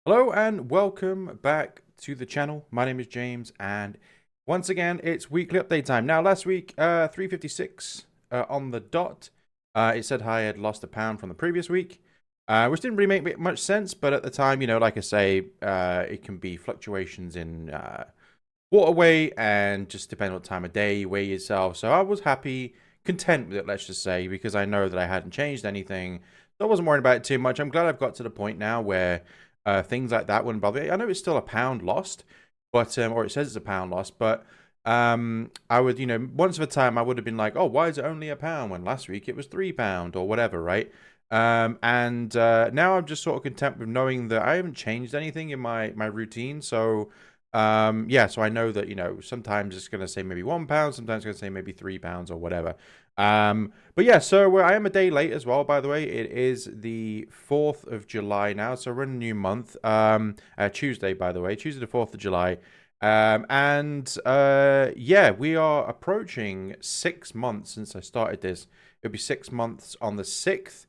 Hello and welcome back to the channel. My name is James, and once again, it's weekly update time. Now, last week, 356 on the dot. It said I had lost a pound from the previous week, which didn't really make much sense. But at the time, like I say, it can be fluctuations in water weight and just depending on the time of day you weigh yourself. So I was happy, content with it, let's just say, because I know that I hadn't changed anything. So I wasn't worried about it too much. I'm glad I've got to the point now where things like that wouldn't bother me. I know it's still a pound lost, but or it says it's a pound lost, but I would, once of a time I would have been like, oh, why is it only a pound when last week it was £3 or whatever, right? And now I'm just sort of content with knowing that I haven't changed anything in my routine. So yeah, so I know that sometimes it's going to say maybe £1, sometimes it's going to say maybe £3 or whatever. But yeah, so I am a day late as well, by the way. It is the 4th of July now, so we're in a new month. Tuesday, by the way, Tuesday the 4th of July. And yeah, we are approaching 6 months since I started this. It'll be 6 months on the 6th.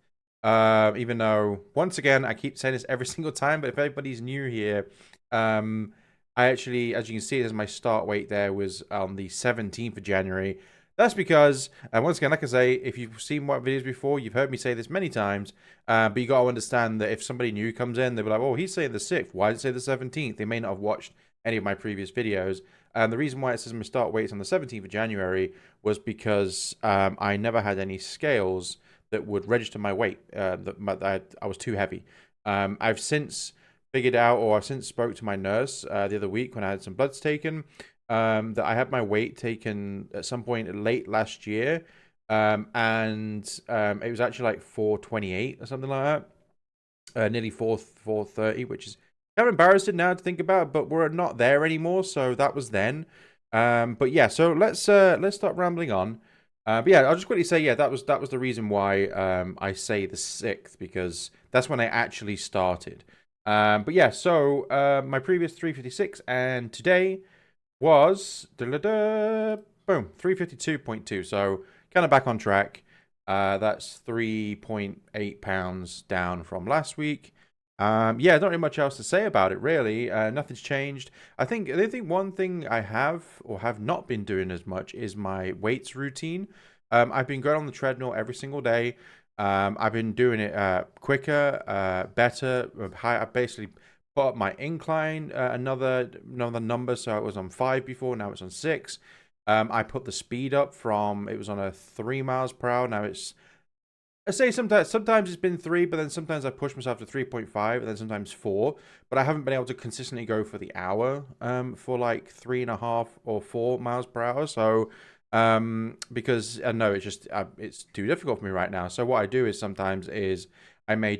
Even though, once again, I keep saying this every single time, but if anybody's new here, I actually, as you can see, as my start weight there was on the 17th of January. That's because, once again, like I say, if you've seen my videos before, you've heard me say this many times, but you got to understand that if somebody new comes in, they'll be like, oh, he's saying the 6th. Why did it say the 17th? They may not have watched any of my previous videos. And the reason why it says my start weight is on the 17th of January was because I never had any scales that would register my weight, that I was too heavy. I've since figured out, or I've since spoke to my nurse the other week when I had some bloods taken, that I had my weight taken at some point late last year, and it was actually like 428 or something like that, nearly 430, which is kind of embarrassing now to think about, but we're not there anymore, so that was then. But yeah, so let's start rambling on. But yeah, I'll just quickly say, yeah, that was the reason why I say the 6th, because that's when I actually started. But yeah, so my previous 356 and today was boom 352.2. So kind of back on track. That's 3.8 pounds down from last week. Yeah, not really much else to say about it really. Nothing's changed. I think one thing I have or have not been doing as much is my weights routine. I've been going on the treadmill every single day. I've been doing it quicker, better, high. I basically put up my incline another number, so it was on 5 before, now it's on 6. I put the speed up from, it was on a 3 miles per hour, now it's, I say sometimes it's been 3, but then sometimes I push myself to 3.5, and then sometimes 4. But I haven't been able to consistently go for the hour for like 3.5 or 4 miles per hour. So because I know it's too difficult for me right now. So what I do is sometimes is I may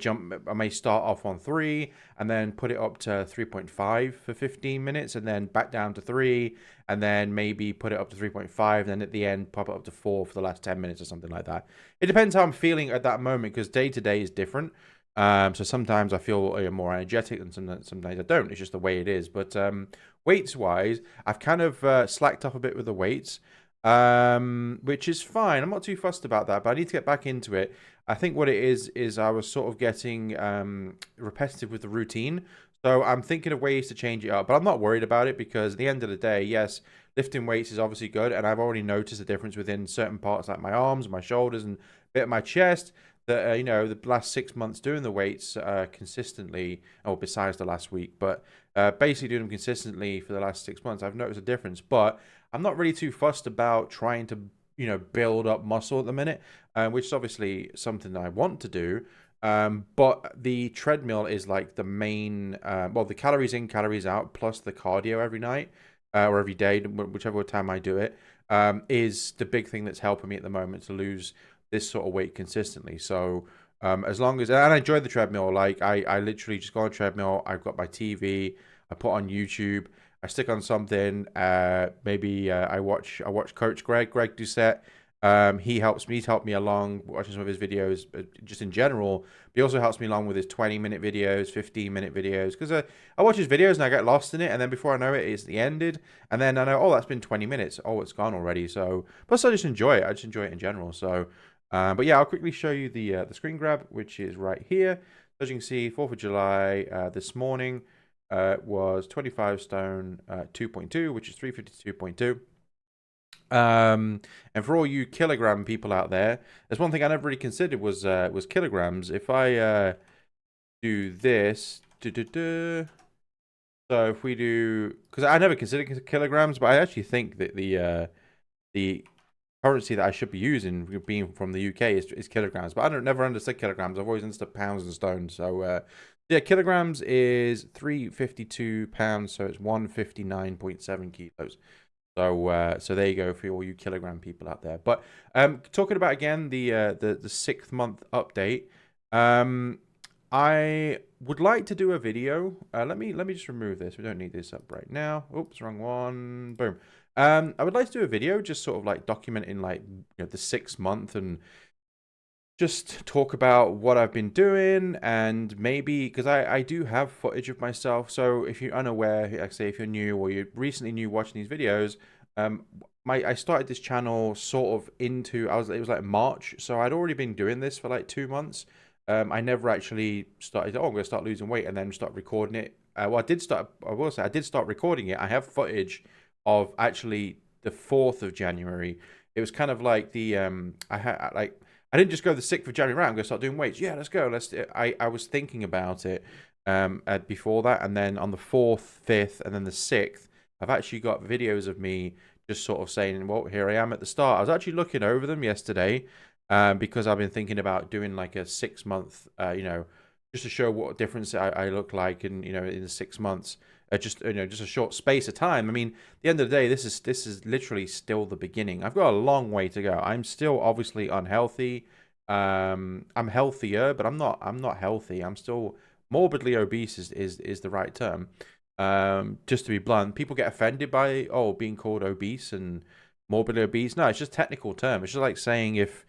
start off on 3 and then put it up to 3.5 for 15 minutes and then back down to 3 and then maybe put it up to 3.5 and then at the end pop it up to 4 for the last 10 minutes or something like that. It depends how I'm feeling at that moment because day to day is different. So sometimes I feel more energetic and sometimes I don't. It's just the way it is. But weights wise, I've kind of slacked up a bit with the weights, which is fine. I'm not too fussed about that, but I need to get back into it. I think what it is I was sort of getting repetitive with the routine. So I'm thinking of ways to change it up, but I'm not worried about it because at the end of the day, yes, lifting weights is obviously good, and I've already noticed a difference within certain parts like my arms, my shoulders, and a bit of my chest. That the last 6 months doing the weights consistently, or besides the last week, but basically doing them consistently for the last 6 months, I've noticed a difference. But I'm not really too fussed about trying to build up muscle at the minute, which is obviously something that I want to do. But the treadmill is like the main, well, the calories in, calories out, plus the cardio every night or every day, whichever time I do it, is the big thing that's helping me at the moment to lose this sort of weight consistently. So as long as, and I enjoy the treadmill, like I literally just go on a treadmill, I've got my TV, I put on YouTube, I stick on something, maybe I watch Coach Greg Doucette. He's helped me along watching some of his videos, just in general. But he also helps me along with his 20-minute videos, 15-minute videos, because I watch his videos and I get lost in it, and then before I know it, it's the ended, and then I know, oh, that's been 20 minutes, oh, it's gone already. So plus I just enjoy it. I just enjoy it in general. So But yeah, I'll quickly show you the screen grab, which is right here. As you can see, 4th of July this morning was 25 stone 2.2, which is 352.2. And for all you kilogram people out there, there's one thing I never really considered was kilograms. If I do this, so if we do, because I never considered kilograms, but I actually think that the currency that I should be using, being from the UK, is kilograms. But I never understood kilograms. I've always understood pounds and stones. So yeah, kilograms is 352 pounds, so it's 159.7 kilos. So there you go for all you kilogram people out there. But talking about again the 6th-month update. I would like to do a video. Let me just remove this. We don't need this up right now. Oops, wrong one. Boom. I would like to do a video just sort of like documenting like the 6th month and just talk about what I've been doing, and maybe because I do have footage of myself. So if you're unaware, like say if you're new or you're recently new watching these videos, I started this channel sort of into it was like March, so I'd already been doing this for like 2 months. I never actually started. Oh, I'm going to start losing weight and then start recording it. Well, I did start. I will say I did start recording it. I have footage of actually the 4th of January. It was kind of like the I didn't just go the 6th of January. Right, I'm going to start doing weights. Yeah, let's go. I was thinking about it before that, and then on the 4th, 5th, and then the 6th, I've actually got videos of me just sort of saying, well, here I am at the start. I was actually looking over them yesterday because I've been thinking about doing like a 6-month, just to show what difference I look like in the 6 months. Just just a short space of time. I mean, at the end of the day, this is literally still the beginning. I've got a long way to go. I'm still obviously unhealthy. I'm healthier, but I'm not healthy. I'm still morbidly obese is the right term. Just to be blunt, people get offended by being called obese and morbidly obese. No, it's just a technical term. It's just like saying if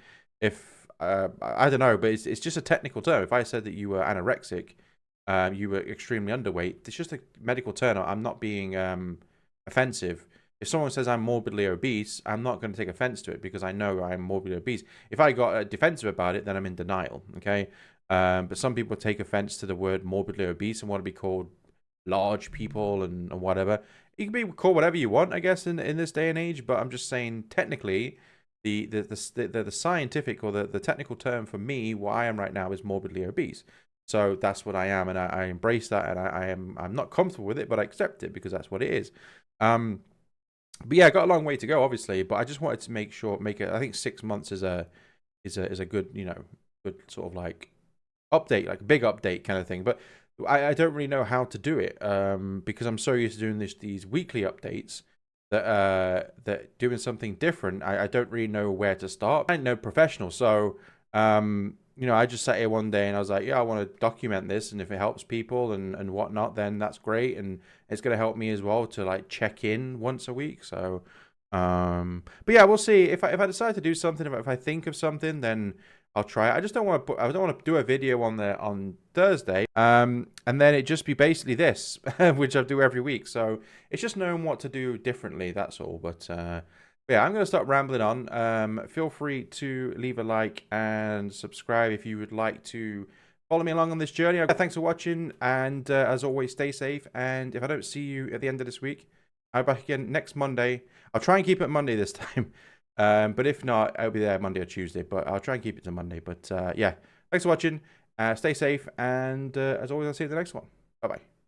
I don't know, but it's just a technical term. If I said that you were anorexic, you were extremely underweight, it's just a medical term. I'm not being offensive. If someone says I'm morbidly obese, I'm not going to take offense to it because I know I'm morbidly obese. If I got defensive about it, then I'm in denial. Okay, but some people take offense to the word morbidly obese and want to be called large people and whatever. You can be called whatever you want, I guess, in this day and age. But I'm just saying, technically, the scientific or the technical term for me, what I am right now, is morbidly obese. So that's what I am, and I embrace that, and I'm not comfortable with it, but I accept it because that's what it is. But yeah, I got a long way to go, obviously. But I just wanted to make it. I think 6 months is a good good sort of like update, like a big update kind of thing. But I don't really know how to do it because I'm so used to doing these weekly updates that doing something different, I don't really know where to start. I ain't no professional, so I just sat here one day and I was like, yeah, I want to document this, and if it helps people and whatnot, then that's great, and it's gonna help me as well to like check in once a week. So but yeah, we'll see if I decide to do something. If I think of something, then I'll try it. I just don't want to I don't want to do a video on Thursday, and then it just be basically this, which I do every week. So it's just knowing what to do differently. That's all. But yeah, I'm going to start rambling on. Feel free to leave a like and subscribe if you would like to follow me along on this journey. Thanks for watching, and as always, stay safe. And if I don't see you at the end of this week, I'll be back again next Monday. I'll try and keep it Monday this time. But if not, I'll be there Monday or Tuesday. But I'll try and keep it to Monday. But yeah, thanks for watching. Stay safe. And as always, I'll see you in the next one. Bye-bye.